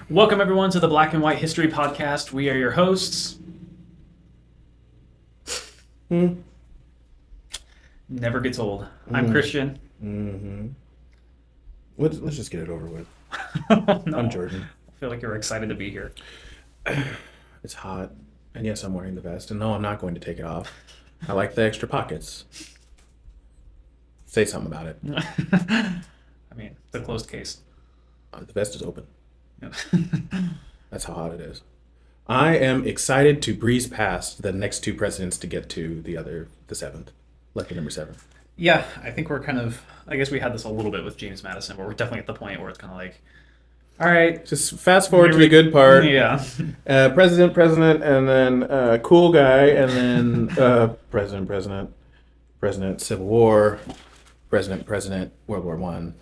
Welcome, everyone, to the Black and White History Podcast. We are your hosts. Never gets old. I'm Christian. Mm-hmm. Let's just get it over with. No, I'm Jordan. I feel like you're excited to be here. It's hot, and yes, I'm wearing the vest, and no, I'm not going to take it off. I like the extra pockets. Say something about it. I mean, it's a closed case. The vest is open. Yeah. That's how hot it is. I am excited to breeze past the next two presidents to get to the seventh, lucky number 7. Yeah, I think we're kind of, I guess we had this a little bit with James Madison, where we're definitely at the point where it's kind of like, all right. Just fast forward to the good part. Yeah. President, and then cool guy, and then president, Civil War, president, World War One,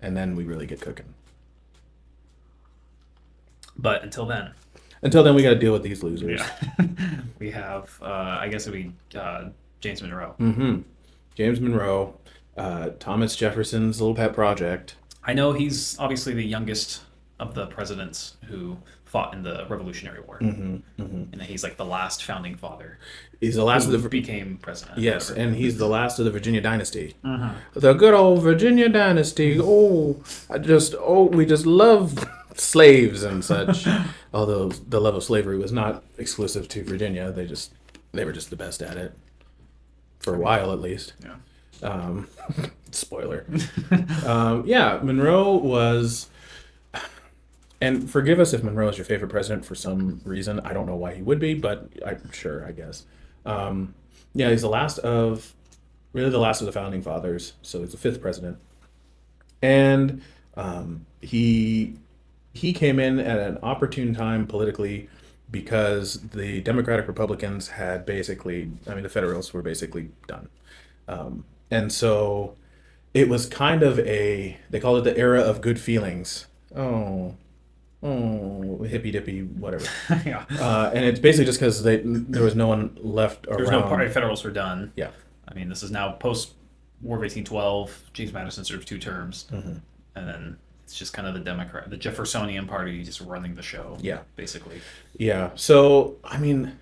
and then we really get cooking. But until then, we got to deal with these losers. yeah. We have, I guess it would be James Monroe. Mm-hmm. James Monroe, Thomas Jefferson's little pet project. I know he's obviously the youngest of the presidents who fought in the Revolutionary War, and that he's like the last founding father. He's the last who of the became president. Yes, and he's the last of the Virginia dynasty. Uh-huh. The good old Virginia dynasty. We just love slaves and such. Although the love of slavery was not exclusive to Virginia, they were just the best at it for a while, at least. Yeah. Spoiler. Monroe was. And forgive us if Monroe is your favorite president for some reason. I don't know why he would be, but I'm sure, I guess. He's the last of the founding fathers. So he's the 5th president. And he came in at an opportune time politically because the Democratic Republicans had the Federalists were basically done. And so it was kind of they called it the era of good feelings. Hippy dippy, whatever. Yeah. And it's basically just because there was no one left around. There's no party. Federalists were done. Yeah. I mean, this is now post War of 1812. James Madison served 2 terms, and then it's just kind of the Jeffersonian Party just running the show. Yeah. Basically. Yeah. So I mean,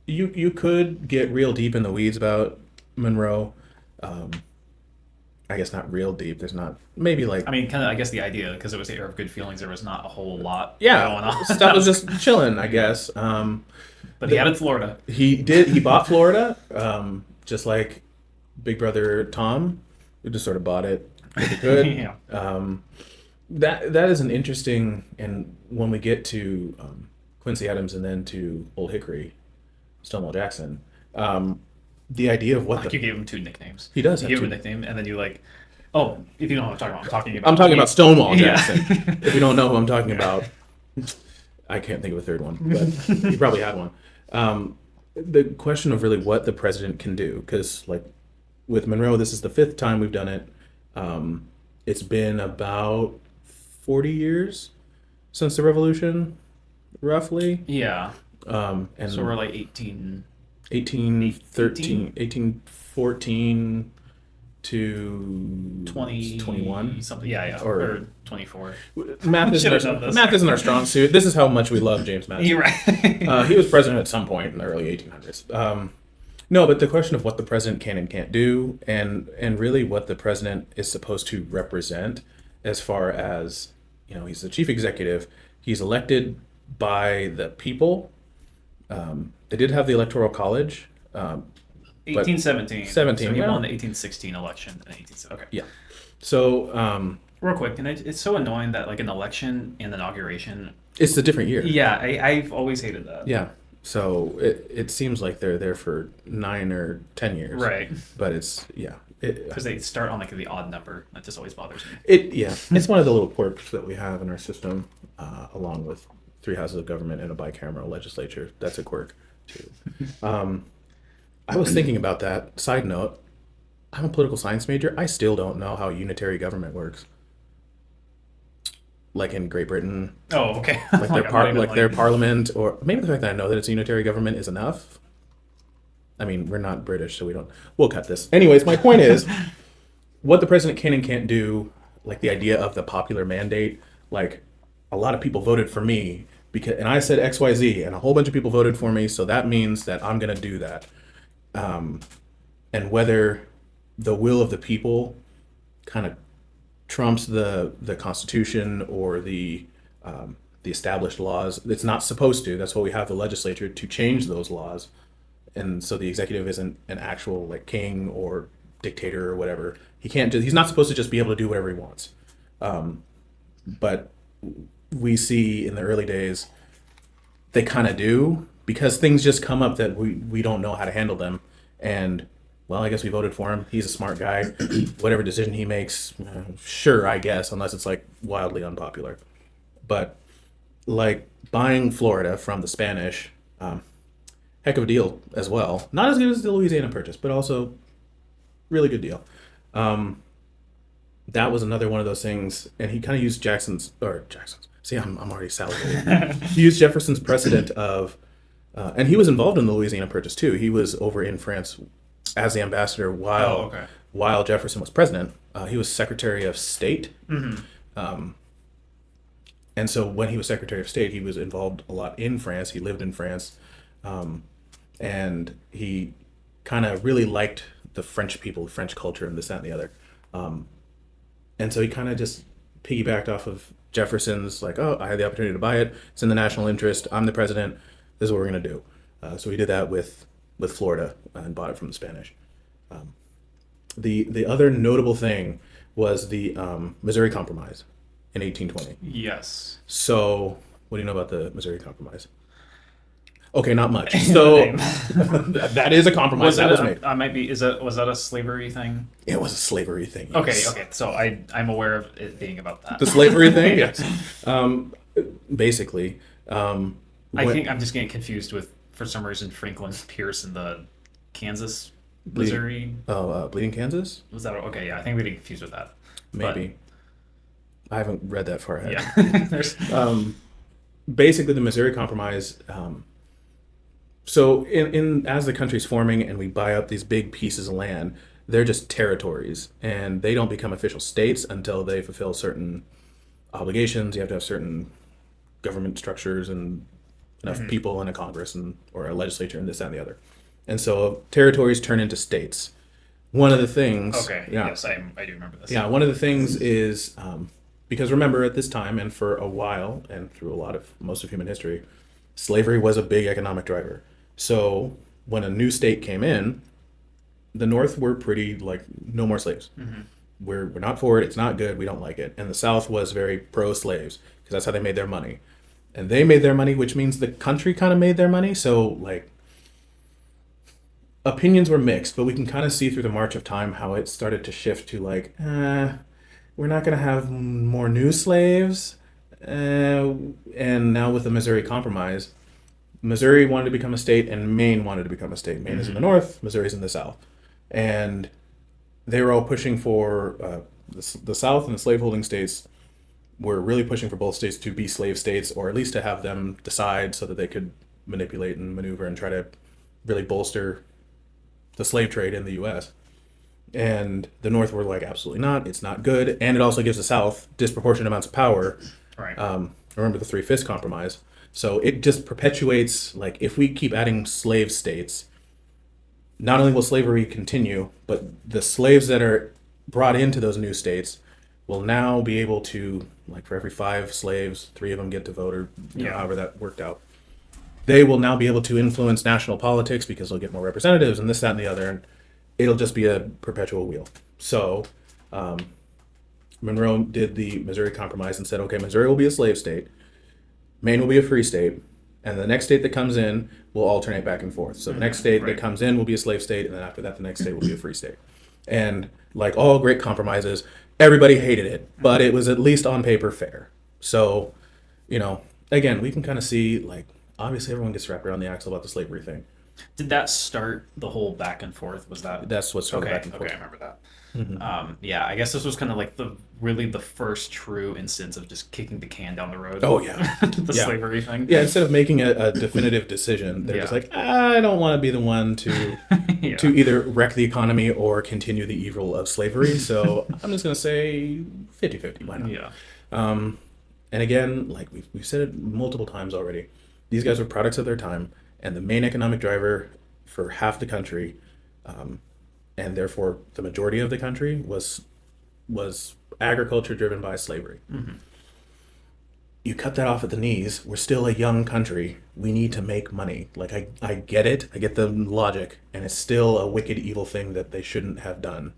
you could get real deep in the weeds about Monroe. I guess not real deep. There's not maybe like. I mean, kind of. I guess the idea, because it was the era of good feelings, there was not a whole lot going on. Stuff was just chilling, I guess. But he added Florida. He did. He bought Florida, just like Big Brother Tom, who just sort of bought it if he could. Yeah. That is an interesting, and when we get to Quincy Adams and then to Old Hickory, Stonewall Jackson. The idea of you gave him 2 nicknames. He does. You gave him a nickname, and then you if you don't know what I'm talking about, I'm talking about Stonewall Jackson. Yeah. If you don't know who I'm talking about, I can't think of a third one, but you probably had one. The question of really what the president can do, because like with Monroe, this is the 5th time we've done it. It's been about 40 years since the Revolution, roughly. Yeah. And so we're like 1814 to 21 something. Yeah. Or 24. Math isn't our strong suit. This is how much we love James Madison. You're right. He was president at some point in the early 1800s. No, but the question of what the president can and can't do, and really what the president is supposed to represent, as far as he's the chief executive. He's elected by the people. They did have the Electoral College. 1817. 17. So he won the 1816 election in 1817. Okay. Yeah. So. Real quick, and it's so annoying that like an election and inauguration. It's a different year. Yeah, I've always hated that. Yeah. So it seems like they're there for 9 or 10 years. Right. But it's because they start on like the odd number. That just always bothers me. It's one of the little quirks that we have in our system, along with 3 houses of government and a bicameral legislature. That's a quirk too. I was thinking about that. Side note, I'm a political science major. I still don't know how unitary government works. Like in Great Britain. Oh, okay. Like their parliament, or maybe the fact that I know that it's a unitary government is enough. I mean, we're not British, so we'll cut this. Anyways, my point is, what the president can and can't do, like the idea of the popular mandate, like a lot of people voted for me because, and I said XYZ, and a whole bunch of people voted for me, so that means that I'm going to do that. And whether the will of the people kind of trumps the Constitution or the established laws, it's not supposed to. That's why we have the legislature to change those laws, and so the executive isn't an actual like king or dictator or whatever. He's not supposed to just be able to do whatever he wants. But we see in the early days they kind of do, because things just come up that we don't know how to handle them. And well, I guess we voted for him. He's a smart guy. Whatever decision he makes, sure, I guess, unless it's like wildly unpopular. But like buying Florida from the Spanish, heck of a deal as well. Not as good as the Louisiana Purchase, but also really good deal. That was another one of those things, and he kind of used Jackson's. See, I'm already salivating. He used Jefferson's precedent of, and he was involved in the Louisiana Purchase too. He was over in France as the ambassador while Jefferson was president. He was Secretary of State. And so when he was Secretary of State, he was involved a lot in France. He lived in France. And he kind of really liked the French people, French culture, and this, that, and the other. And so he kind of just piggybacked off of Jefferson's, like, oh, I had the opportunity to buy it. It's in the national interest. I'm the president. This is what we're going to do. So he did that with Florida and bought it from the Spanish. The other notable thing was the Missouri Compromise in 1820. Yes. So what do you know about the Missouri Compromise? Okay, not much. So that is a compromise that was made. Was that a slavery thing? It was a slavery thing. Yes. Okay. So I'm aware of it being about that. The slavery thing, yes. Basically, I think I'm just getting confused with, for some reason, Franklin Pierce and the Kansas, Missouri. Bleeding Kansas? Was that okay? Yeah, I think we get confused with that. Maybe. I haven't read that far ahead. Yeah. Basically, the Missouri Compromise. So in as the country's forming and we buy up these big pieces of land, they're just territories, and they don't become official states until they fulfill certain obligations. You have to have certain government structures and enough people in a Congress or a legislature and this, that, and the other. And so territories turn into states. One of the things... Okay, yeah, yes, I do remember this. Yeah, one of the things is, because remember at this time and for a while and through most of human history, slavery was a big economic driver. So when a new state came in, the North were pretty like, no more slaves. We're not for it. It's not good. We don't like it. And the South was very pro-slaves because that's how they made their money. And they made their money, which means the country kind of made their money. So like opinions were mixed, but we can kind of see through the march of time how it started to shift to like, we're not going to have more new slaves. And now with the Missouri Compromise, Missouri wanted to become a state and Maine wanted to become a state. Maine is in the north, Missouri's in the south. And they were all pushing for, the South and the slaveholding states were really pushing for both states to be slave states, or at least to have them decide so that they could manipulate and maneuver and try to really bolster the slave trade in the U.S. And the North were like, absolutely not. It's not good. And it also gives the South disproportionate amounts of power. Right. Remember the Three-Fifths Compromise. So it just perpetuates, like, if we keep adding slave states, not only will slavery continue, but the slaves that are brought into those new states will now be able to, like, for every 5 slaves, 3 of them get to vote, or however that worked out. They will now be able to influence national politics because they'll get more representatives and this, that, and the other. And it'll just be a perpetual wheel. So Monroe did the Missouri Compromise and said, okay, Missouri will be a slave state. Maine will be a free state, and the next state that comes in will alternate back and forth. So the next state that comes in will be a slave state, and then after that, the next state will be a free state. And like all great compromises, everybody hated it, but it was at least on paper fair. So, again, we can kind of see, like, obviously everyone gets wrapped around the axle about the slavery thing. Did that start the whole back and forth? Was that... That's what started back and forth. Okay, I remember that. Yeah, I guess this was kind of like the first true instance of just kicking the can down the road. Oh, yeah. The slavery thing. Yeah, instead of making a definitive decision, they're just like, I don't want to be the one to to either wreck the economy or continue the evil of slavery, so I'm just going to say 50-50, why not? Yeah. And again, like we've said it multiple times already, these guys were products of their time, and the main economic driver for half the country, and therefore the majority of the country, was agriculture driven by slavery. You cut that off at the knees. We're still a young country. We need to make money. Like I get it. I get the logic, and it's still a wicked, evil thing that they shouldn't have done.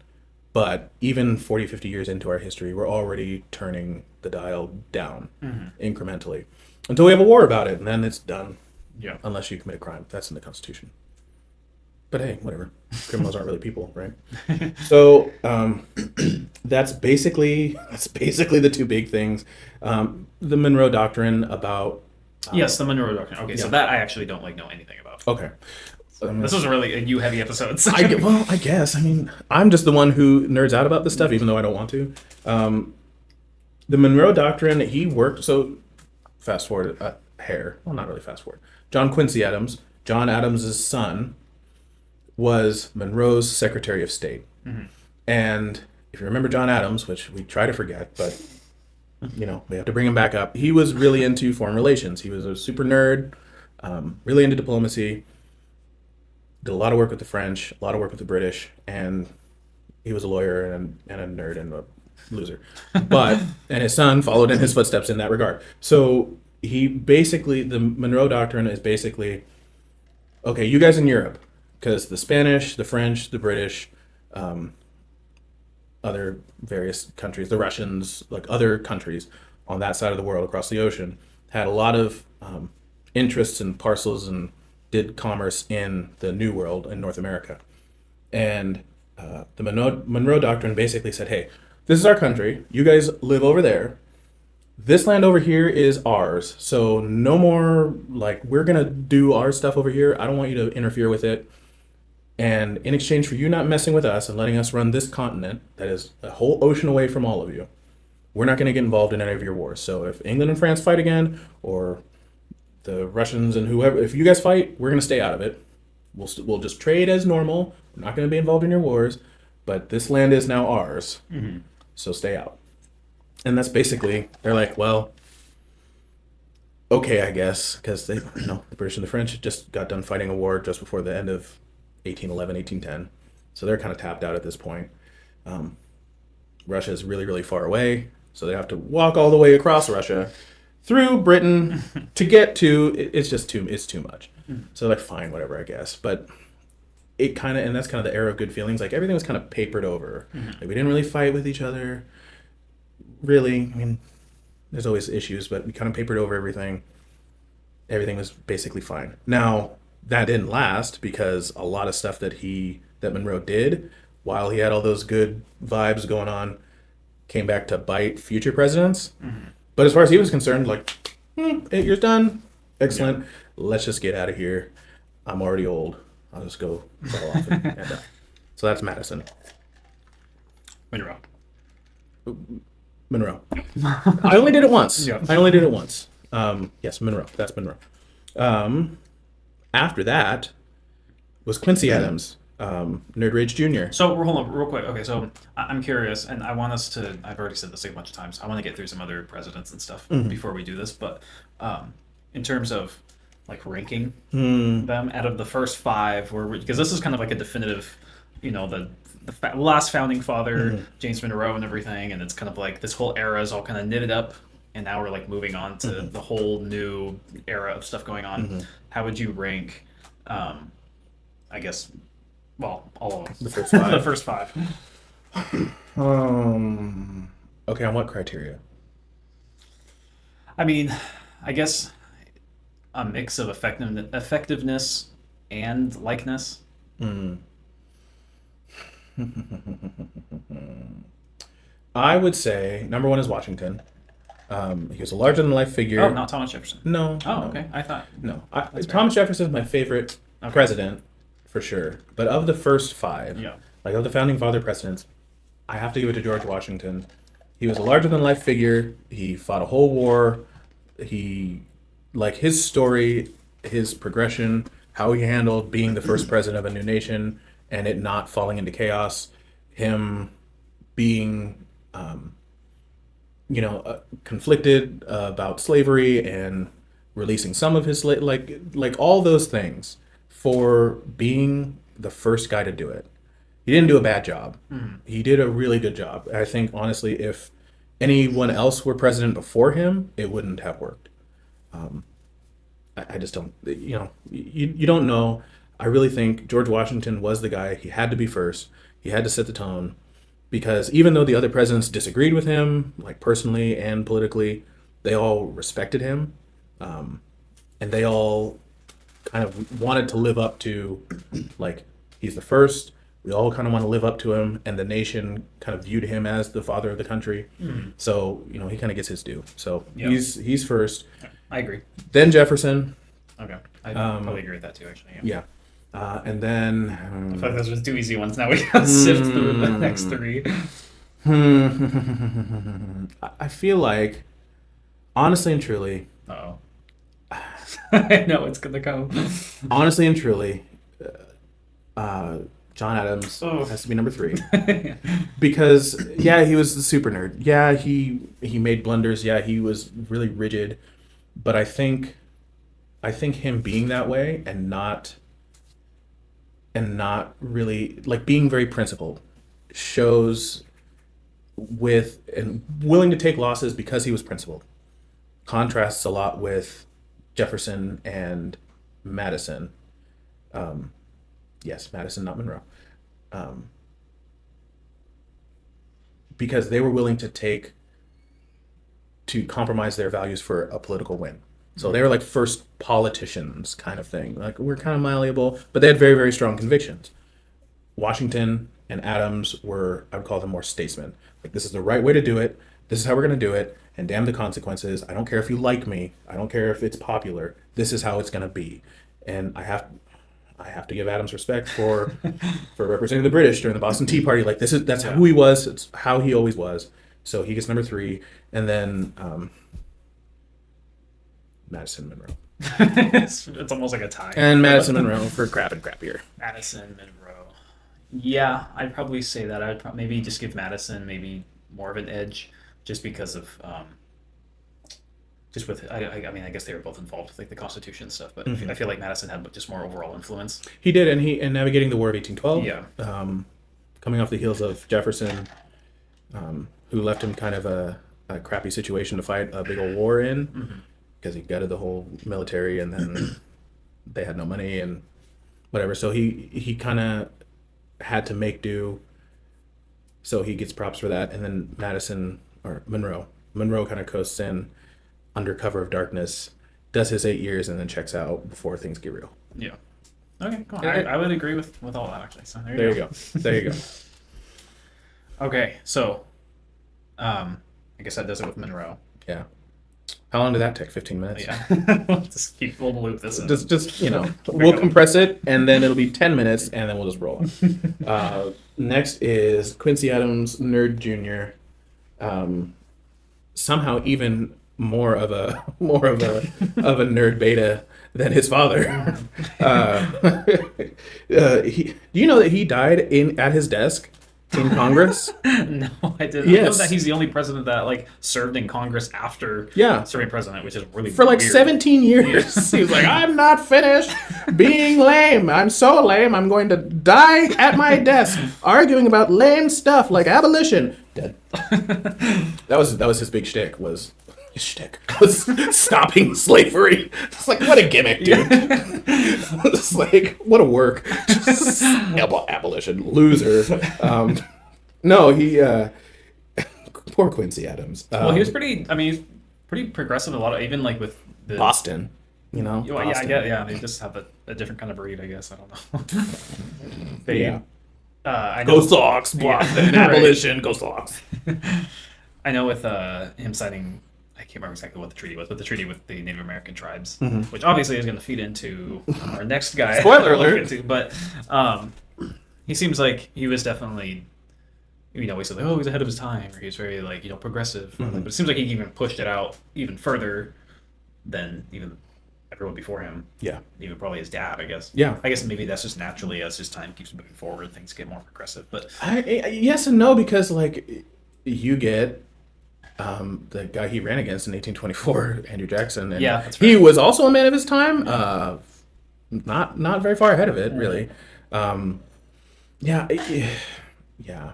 But even 40, 50 years into our history, we're already turning the dial down incrementally until we have a war about it, and then it's done. Yeah. Unless you commit a crime. That's in the Constitution. But hey, whatever. Criminals aren't really people, right? So that's basically the two big things. The Monroe Doctrine about Yes, the Monroe Doctrine. Okay, so that I actually don't know anything about. okay. This was a really you heavy episode. I guess. I mean, I'm just the one who nerds out about this stuff, even though I don't want to. The Monroe Doctrine, he worked. So, fast forward a hair. Well, not really fast forward. John Quincy Adams, John Adams's son, was Monroe's Secretary of State. And if you remember John Adams, which we try to forget, but we have to bring him back up. He was really into foreign relations. He was a super nerd, really into diplomacy. Did a lot of work with the French, a lot of work with the British, and he was a lawyer and a nerd and a loser. And his son followed in his footsteps in that regard. So the Monroe Doctrine is basically, okay, you guys in Europe, because the Spanish, the French, the British, other various countries, the Russians, like other countries on that side of the world across the ocean, had a lot of interests and parcels and did commerce in the New World in North America. And the Monroe Doctrine basically said, hey, this is our country. You guys live over there. This land over here is ours. So no more, like, we're going to do our stuff over here. I don't want you to interfere with it. And in exchange for you not messing with us and letting us run this continent that is a whole ocean away from all of you, we're not going to get involved in any of your wars. So if England and France fight again, or the Russians and whoever, if you guys fight, we're going to stay out of it. We'll just trade as normal. We're not going to be involved in your wars, but this land is now ours. So stay out. And that's basically, they're like, well, okay, I guess, because the British and the French just got done fighting a war just before the end of 1811, 1810. So they're kind of tapped out at this point. Russia is really, really far away, so they have to walk all the way across Russia through Britain to get to, it's too much. So like, fine, whatever, I guess. But it kind of, and that's kind of the era of good feelings. Like, everything was kind of papered over. Like, we didn't really fight with each other. Really, I mean, there's always issues, but we kind of papered over everything. Everything was basically fine. Now, that didn't last, because a lot of stuff that Monroe did while he had all those good vibes going on came back to bite future presidents. But as far as he was concerned, like, 8 years done, excellent. Yeah. Let's just get out of here. I'm already old. I'll just go fall off and die. So that's Madison. Monroe. I only did it once. Yeah. Yes, Monroe. That's Monroe. After that was Quincy Adams, Nerd Rage Jr. So hold on, real quick. Okay, so I'm curious, and I want us to, I've already said this a bunch of times, I want to get through some other presidents and stuff before we do this, but in terms of like ranking them out of the first 5, because this is kind of like a definitive, the last founding father, James Monroe and everything, and it's kind of like this whole era is all kind of knitted up, and now we're like moving on to the whole new era of stuff going on. How would you rank, I guess, well, all of them. The first 5. The first 5. Okay, on what criteria? I mean, I guess a mix of effectiveness and likeness. I would say number 1 is Washington. He was a larger-than-life figure. Oh, not Thomas Jefferson. No. Oh, okay. I thought. No. Thomas Jefferson is my favorite president, for sure. But of the first 5, like of the founding father presidents, I have to give it to George Washington. He was a larger-than-life figure. He fought a whole war. His story, his progression, how he handled being the first president of a new nation and it not falling into chaos, him being conflicted about slavery and releasing some of his like all those things for being the first guy to do it. He didn't do a bad job. He did a really good job. I think honestly, if anyone else were president before him, it wouldn't have worked. I just don't. You don't know. I really think George Washington was the guy. He had to be first. He had to set the tone because even though the other presidents disagreed with him, like personally and politically, they all respected him, and they all kind of wanted to live up to, like, he's the first. We all kind of want to live up to him, and the nation kind of viewed him as the father of the country. So he kind of gets his due. So he's first. I agree. Then Jefferson. Okay, I probably agree with that too. Actually, Yeah. And then I feel like those were two easy ones. Now we gotta sift through the next three. I feel like, honestly and truly, Uh-oh. I know it's gonna come. honestly and truly, John Adams has to be number 3 because he was the super nerd. Yeah, he made blunders. Yeah, he was really rigid, but I think him being that way and not really, like, being very principled shows with and willing to take losses because he was principled. Contrasts a lot with Jefferson and Madison. Yes, Madison, not Monroe. Because they were willing to compromise their values for a political win. So they were like first politicians kind of thing. Like, we're kind of malleable, but they had very, very strong convictions. Washington and Adams were, I would call them, more statesmen. Like, this is the right way to do it. This is how we're going to do it. And damn the consequences. I don't care if you like me. I don't care if it's popular. This is how it's going to be. And I have to give Adams respect for representing the British during the Boston Tea Party. Like, that's who he was. It's how he always was. So he gets number 3. And then Madison Monroe. It's almost like a tie. And Madison Monroe for crap and crappier. Madison Monroe. Yeah, I'd probably say that. I'd maybe just give Madison maybe more of an edge, just because of just with I mean, I guess they were both involved with, like, the Constitution and stuff, but I feel like Madison had just more overall influence. He did, and navigating the War of 1812. Yeah. Coming off the heels of Jefferson, who left him kind of a crappy situation to fight a big old war in, because he gutted the whole military, and then they had no money and whatever. So he kind of had to make do. So he gets props for that. And then Monroe kind of coasts in under cover of darkness, does his 8 years, and then checks out before things get real. Yeah. Okay, cool. I would agree with all that, actually. So there you go. There you go. Okay, so I guess that does it with Monroe. Yeah. How long did that take? 15 minutes? Yeah. Just we'll loop this in. Just we'll compress it, and then it'll be 10 minutes, and then we'll just roll on. Next is Quincy Adams, Nerd Jr. Somehow even more of a nerd beta than his father. Do you know that he died at his desk in Congress? No, I didn't. Yes. I know that he's the only president that, like, served in Congress after serving president, which is really for like weird. 17 years. He was like, I'm not finished being lame. I'm so lame, I'm going to die at my desk arguing about lame stuff like abolition. Dead. That was his big shtick. Was stopping slavery. It's like, what a gimmick, dude. It's like, what a work. Abolition. Loser. No, he poor Quincy Adams. Well, he was pretty, I mean, he's pretty progressive, a lot of, even like with the Boston, Well, Boston. yeah, I get, yeah, they just have a different kind of breed, I guess. I don't know. I know, Go Sox, Boston, abolition, go Sox. I know with him signing, I can't remember exactly what the treaty was, but the treaty with the Native American tribes, which obviously is going to feed into our next guy. Spoiler alert. But he seems like he was definitely, we said, like, oh, he's ahead of his time, or he's very, like, progressive. But it seems like he even pushed it out even further than even everyone before him. Yeah. Even probably his dad, I guess. Yeah. I guess maybe that's just naturally, as his time keeps moving forward, things get more progressive. But Yes and no, because, like, you get the guy he ran against in 1824, Andrew Jackson, and Yeah, that's he right. was also a man of his time. Not very far ahead of it, really. Yeah, yeah.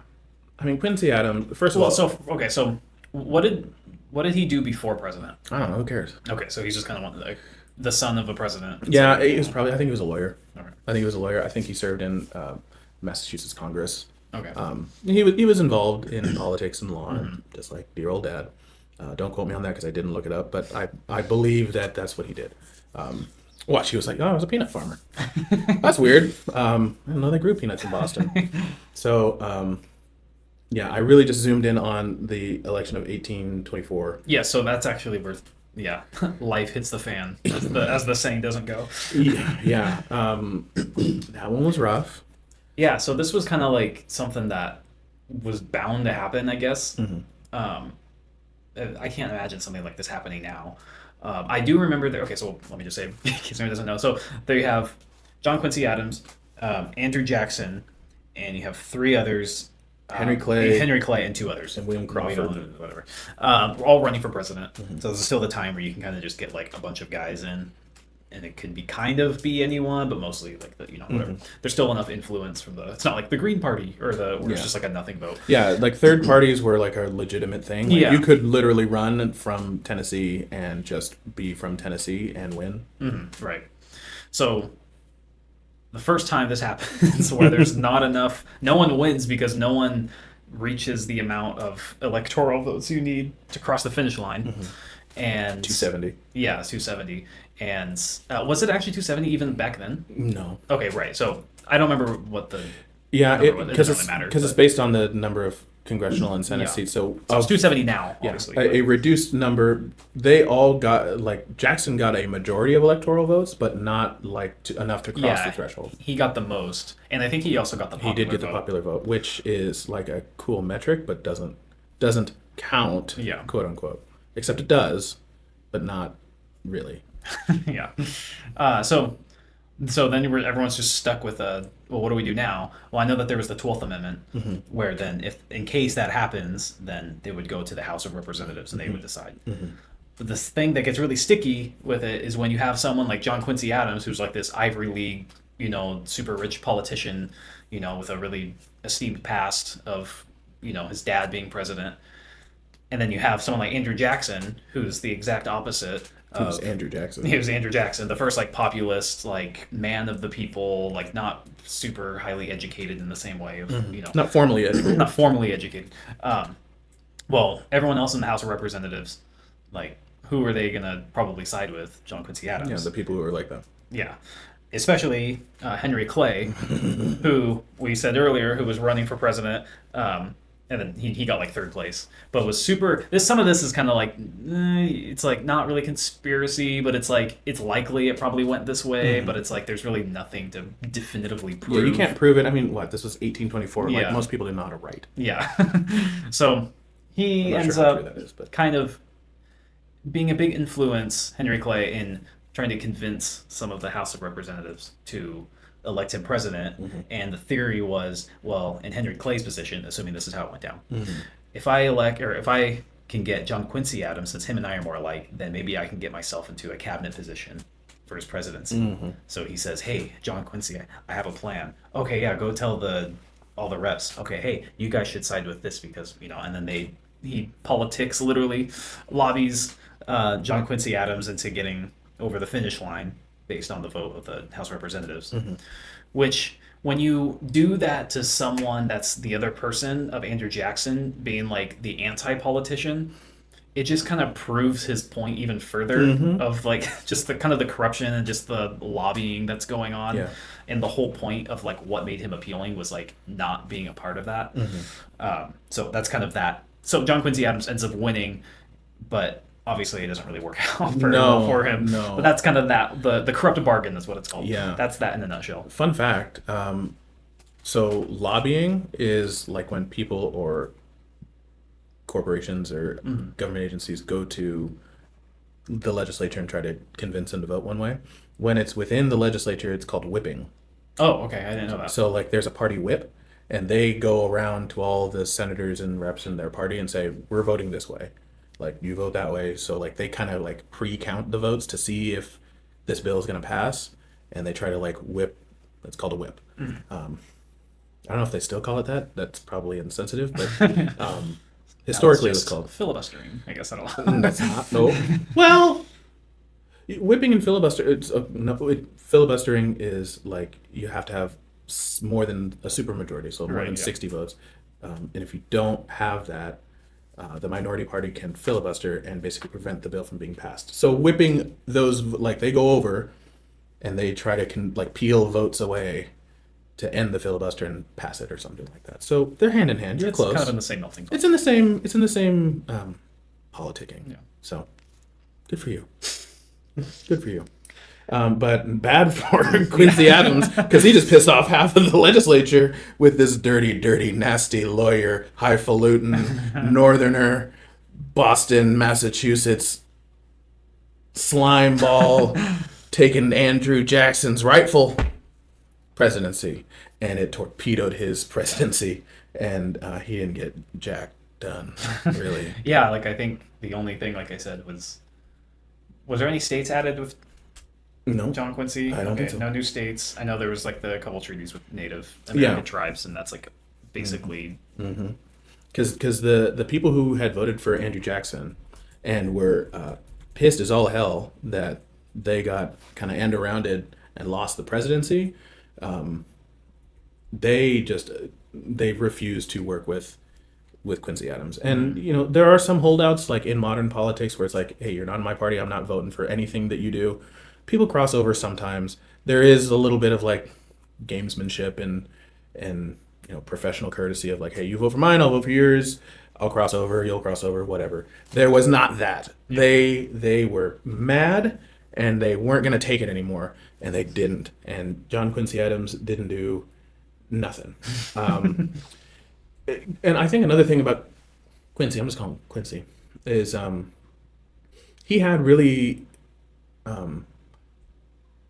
I mean, Quincy Adams. First of Well, all, so okay, so what did what did he do before president? I don't know. Who cares? Okay, so he's just kind of one like the son of a president. Yeah, he was probably. I think he was a lawyer. Okay. I think he was a lawyer. I think he served in Massachusetts Congress. Okay. He was involved in politics and law, just like dear old dad. Don't quote me on that because I didn't look it up, but I believe that that's what he did. Watch, he was like, oh, I was a peanut farmer. That's weird. I didn't know they grew peanuts in Boston. So, yeah, I really just zoomed in on the election of 1824. Yeah, so that's actually where yeah, life hits the fan, as the saying doesn't go. Yeah, yeah. That one was rough. Yeah, so this was kind of like something that was bound to happen, I guess. Um, I can't imagine something like this happening now. I do remember that. Okay, so let me just say, in case anyone doesn't know. So there you have John Quincy Adams, Andrew Jackson, and you have three others. Henry Clay, and two others, And William Crawford. whatever. All running for president. So this is still the time where you can kind of just get like a bunch of guys in, and it could be kind of be anyone, but mostly like the whatever. There's still enough influence from the. It's not like the Green Party or where it's just like a nothing vote. Yeah, like third parties were like a legitimate thing. Like, Yeah. you could literally run from Tennessee and just be from Tennessee and win. Right. So the first time this happens, where there's not enough, no one wins because no one reaches the amount of electoral votes you need to cross the finish line. And 270. yeah, it's 270. And was it actually 270 even back then? No. Okay, right. So I don't remember what the Yeah, I don't know, it because doesn't it's really matter, because it's but- based on the number of congressional and Senate Yeah. seats. So it's of 270 now, yeah, obviously. a reduced number. They all got like Jackson got a majority of electoral votes, but not like enough to cross the threshold. he got the most, and I think he also got the popular He did get the vote. popular vote, which is like a cool metric, but doesn't count, Yeah. quote unquote. Except it does, but not really. Yeah. So then everyone's just stuck with well, what do we do now? Well, I know that there was the 12th Amendment, where then, if in case that happens, then they would go to the House of Representatives and they would decide. But this thing that gets really sticky with it is when you have someone like John Quincy Adams, who's like this Ivy League, super rich politician, with a really esteemed past of, his dad being president. And then you have someone like Andrew Jackson, who's the exact opposite. Who's Andrew Jackson? He was Andrew Jackson, the first like populist, like man of the people, like not super highly educated in the same way of Not formally educated. not formally educated. Well, everyone else in the House of Representatives, like who are they gonna probably side with? John Quincy Adams. Yeah, the people who are like that. Yeah. Especially Henry Clay, who we said earlier, who was running for president, and then he got like third place, but was super. Some of this is kind of like it's like not really conspiracy, but it's like it's likely it probably went this way, but it's like there's really nothing to definitively prove. Yeah, you can't prove it. I mean, what? This was 1824. Yeah. Like most people didn't know how to write. Yeah. So he I'm not ends sure how up true that is, but kind of being a big influence, Henry Clay, in trying to convince some of the House of Representatives to elect him president. And the theory was, well, in Henry Clay's position, assuming this is how it went down, if I can get John Quincy Adams, since him and I are more alike, then maybe I can get myself into a cabinet position for his presidency. So he says, hey, John Quincy, I have a plan. Okay, yeah, go tell all the reps. Okay, hey, you guys should side with this because, and then he politics, literally lobbies John Quincy Adams into getting over the finish line based on the vote of the House of Representatives. Which, when you do that to someone that's the other person of Andrew Jackson being like the anti-politician, it just kind of proves his point even further of like just the kind of the corruption and just the lobbying that's going on. Yeah. And the whole point of like what made him appealing was like not being a part of that. So that's kind of that. So John Quincy Adams ends up winning, but obviously it doesn't really work out very well for him. No. But that's kind of that. The corrupt bargain is what it's called. Yeah. That's that in a nutshell. Fun fact. So lobbying is like when people or corporations or government agencies go to the legislature and try to convince them to vote one way. When it's within the legislature, it's called whipping. Oh, okay. I didn't know that. So like there's a party whip, and they go around to all the senators and reps in their party and say, we're voting this way. like you vote that way. So like they kind of like pre-count the votes to see if this bill is going to pass, and they try to like whip. It's called a whip. I don't know if they still call it that. That's probably insensitive, but historically it was called filibustering. I guess I don't know. That's not no. Well, whipping and filibuster. Filibustering is like you have to have more than a supermajority, so more than 60 votes. And if you don't have that, the minority party can filibuster and basically prevent the bill from being passed. So whipping those, like they go over, and they try to like peel votes away to end the filibuster and pass it or something like that. So they're hand in hand. You're close. It's kind of in the same melting pot. It's in the same. It's in the same politicking. Yeah. So good for you. Good for you. But bad for Quincy Adams because he just pissed off half of the legislature with this dirty, dirty, nasty lawyer, highfalutin, northerner, Boston, Massachusetts slime ball taking Andrew Jackson's rightful presidency, and it torpedoed his presidency, and he didn't get jack done, really. Yeah, like I think the only thing, like I said, was there any states added with John Quincy? I don't think so. No new states. I know there was like the couple treaties with Native American tribes, and that's like basically because the people who had voted for Andrew Jackson and were pissed as all hell that they got kind of end-arounded and lost the presidency. They refused to work with Quincy Adams. And, you know, there are some holdouts like in modern politics where it's like, hey, you're not in my party. I'm not voting for anything that you do. People cross over sometimes. There is a little bit of like gamesmanship and you know, professional courtesy of like, hey, you vote for mine, I'll vote for yours. I'll cross over, you'll cross over, whatever. There was not that. They were mad and they weren't going to take it anymore, and they didn't. And John Quincy Adams didn't do nothing. And I think another thing about Quincy, I'm just calling him Quincy, is he had really, I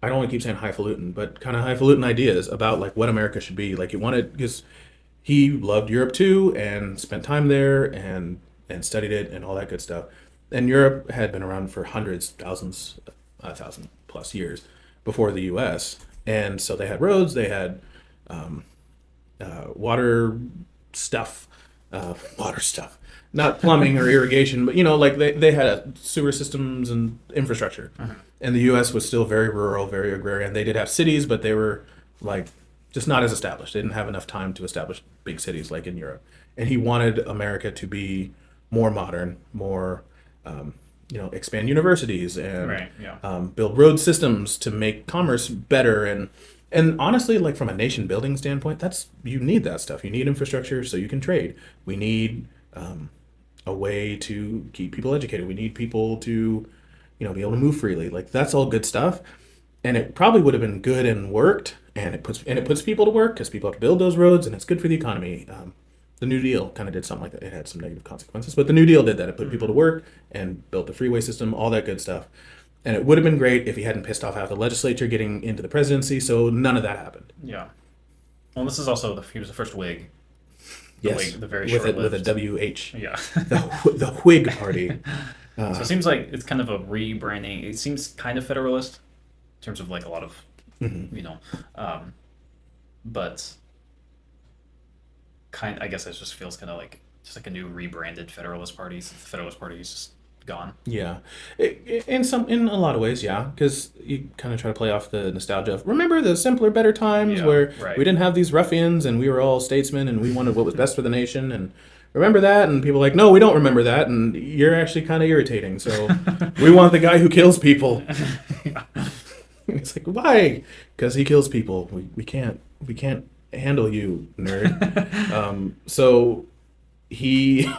don't want to keep saying highfalutin, but kind of highfalutin ideas about like what America should be. Like he wanted, because he loved Europe too and spent time there and studied it and all that good stuff. And Europe had been around for hundreds, thousands, 1,000 plus years before the U.S. And so they had roads, they had water stuff, not plumbing or irrigation, but, you know, like they had sewer systems and infrastructure. And the U.S. was still very rural, very agrarian. They did have cities, but they were like just not as established. They didn't have enough time to establish big cities like in Europe. And he wanted America to be more modern, more you know, expand universities and build road systems to make commerce better. And honestly, like from a nation building standpoint, you need that stuff. You need infrastructure so you can trade. We need a way to keep people educated. We need people to, you know, be able to move freely. Like that's all good stuff. And it probably would have been good and worked. And it puts people to work because people have to build those roads, and it's good for the economy. The New Deal kind of did something like that. It had some negative consequences, but the New Deal did that. It put people to work and built the freeway system, all that good stuff. And it would have been great if he hadn't pissed off half the legislature getting into the presidency, so none of that happened. Yeah. Well, this is also, he was the first Whig. Yes, the very with a WH. Yeah. the Whig Party. So it seems like it's kind of a rebranding. It seems kind of federalist in terms of like a lot of, you know, but I guess it just feels kind of like just like a new rebranded Federalist Party. Since the Federalist Party is just gone. Yeah, in a lot of ways, yeah, because you kind of try to play off the nostalgia of remember the simpler, better times where we didn't have these ruffians and we were all statesmen and we wanted what was best for the nation, and remember that, and people are like, no, we don't remember that, and you're actually kind of irritating. So we want the guy who kills people. It's like, why? Because he kills people. We can't handle you, nerd. So he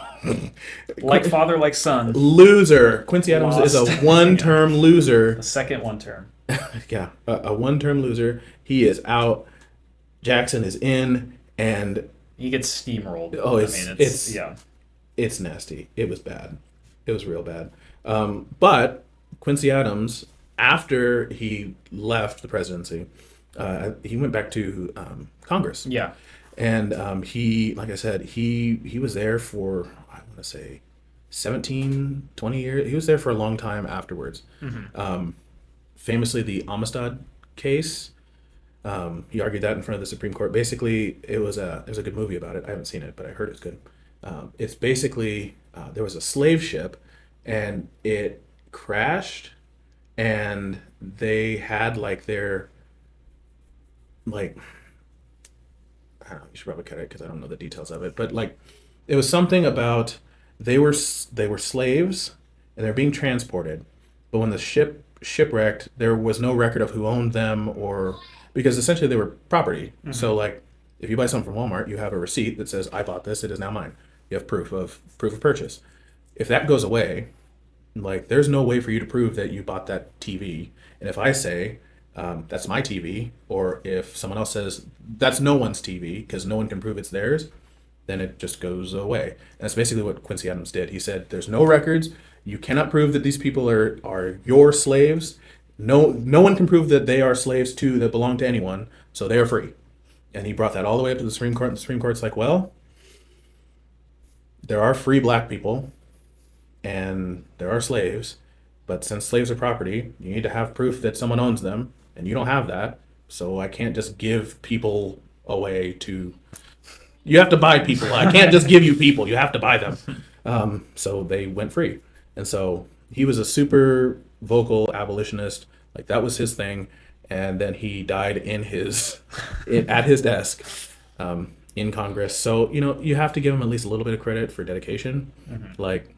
like father, like son. Loser. Quincy Adams is a one-term loser. The second one-term. Yeah, a one-term loser. He is out. Jackson is in, and he gets steamrolled. Oh, it's nasty. It was bad. It was real bad. But Quincy Adams, after he left the presidency, he went back to Congress. Yeah. And he, like I said, he was there for, I want to say, 17, 20 years. He was there for a long time afterwards. Famously, the Amistad case. He argued that in front of the Supreme Court. Basically, it was a good movie about it. I haven't seen it, but I heard it's good. It's basically there was a slave ship, and it crashed, and they had like their like I don't know. You should probably cut it because I don't know the details of it. But like, it was something about they were slaves and they're being transported, but when the shipwrecked, there was no record of who owned them or because essentially they were property. So like, if you buy something from Walmart, you have a receipt that says I bought this. It is now mine. You have proof of purchase. If that goes away, like there's no way for you to prove that you bought that TV. And if I say that's my TV, or if someone else says that's no one's TV because no one can prove it's theirs, then it just goes away. And that's basically what Quincy Adams did. He said there's no records. You cannot prove that these people are your slaves. No one can prove that they are slaves too that belong to anyone, so they are free. And he brought that all the way up to the Supreme Court, and the Supreme Court's like, well, there are free black people and there are slaves, but since slaves are property, you need to have proof that someone owns them, and you don't have that, so I can't just give people away to... You have to buy people. I can't just give you people. You have to buy them. So they went free. And so he was a super vocal abolitionist. Like that was his thing. And then he died at his desk in Congress. So, you have to give him at least a little bit of credit for dedication. Like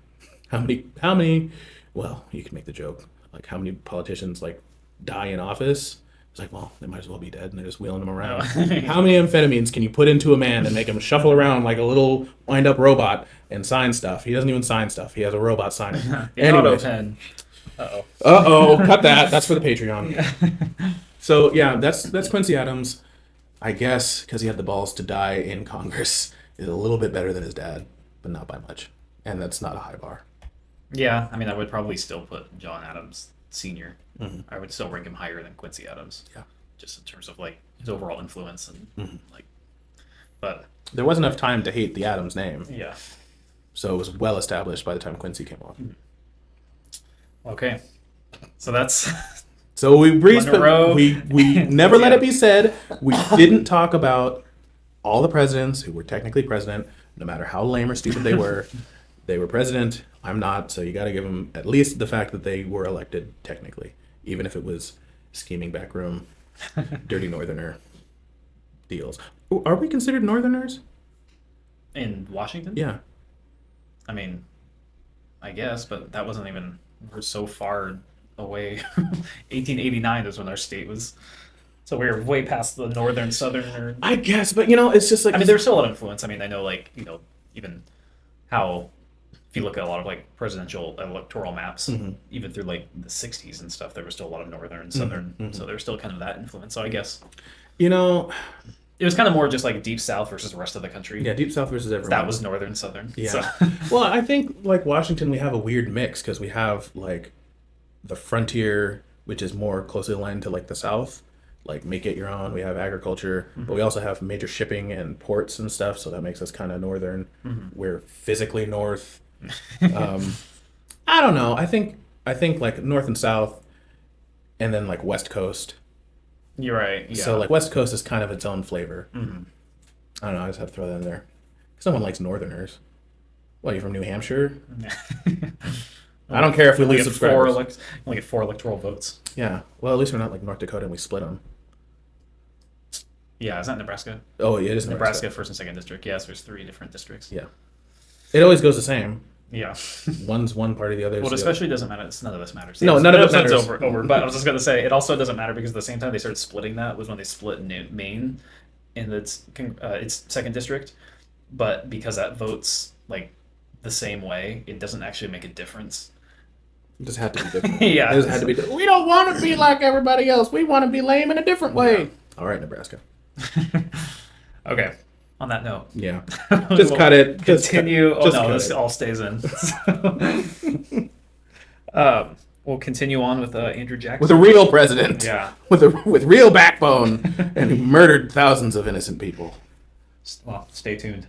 how many, well, you can make the joke, like how many politicians like die in office? It's like, well, they might as well be dead, and they're just wheeling them around. How many amphetamines can you put into a man and make him shuffle around like a little wind-up robot and sign stuff? He doesn't even sign stuff. He has a robot sign it. Anyways. Pen. Cut that. That's for the Patreon. So, yeah, that's Quincy Adams. I guess because he had the balls to die in Congress is a little bit better than his dad, but not by much. And that's not a high bar. Yeah, I mean, I would probably still put John Adams Sr. I would still rank him higher than Quincy Adams. Yeah. Just in terms of like his overall influence and like, but there wasn't enough time to hate the Adams name. Yeah. So it was well established by the time Quincy came along. Okay. So that's so we breezed, Monroe. we never let it be said we didn't talk about all the presidents who were technically president, no matter how lame or stupid they were. They were president. I'm not, so you got to give them at least the fact that they were elected technically, even if it was scheming backroom, dirty northerner deals. Are we considered northerners? In Washington? Yeah. I mean, I guess, but that wasn't even, we're so far away. 1889 is when our state was, so we were way past the northern, southern. I guess, but it's just like... I mean, there's still a lot of influence. I mean, I know even how... If you look at a lot of like presidential electoral maps, even through like the 60s and stuff, there was still a lot of northern and southern. So there's still kind of that influence. So I guess, it was kind of more just like deep south versus the rest of the country. Yeah, deep south versus everyone. That was northern, southern. Yeah. So. Well, I think like Washington, we have a weird mix because we have like the frontier, which is more closely aligned to like the south, like make it your own. We have agriculture, but we also have major shipping and ports and stuff. So that makes us kind of northern. We're physically north. I don't know. I think like north and south, and then like west coast. You're right. Yeah. So like west coast is kind of its own flavor. I don't know. I just have to throw that in there. Someone likes northerners. What, you from New Hampshire? I don't care if we lose subscribers. Only get 4 electoral votes. Yeah. Well, at least we're not like North Dakota and we split them. Yeah, is that Nebraska? Oh, yeah, it is Nebraska, 1st and 2nd district. Yes, there's 3 different districts. Yeah. It always goes the same. Yeah. One's one party, the other is well, it the especially doesn't matter. None of this matters. No, none of it matters. Over. But I was just going to say, it also doesn't matter because at the same time they started splitting that was when they split Maine in its 2nd district. But because that votes like the same way, it doesn't actually make a difference. It just had to be different. Yeah. It just had to be different. We don't want to be like everybody else. We want to be lame in a different way. Yeah. All right, Nebraska. Okay. On that note. Yeah. Just cut it. Continue. This all stays in. We'll continue on with Andrew Jackson. With a real president. Yeah. With real backbone and who murdered thousands of innocent people. Well, stay tuned.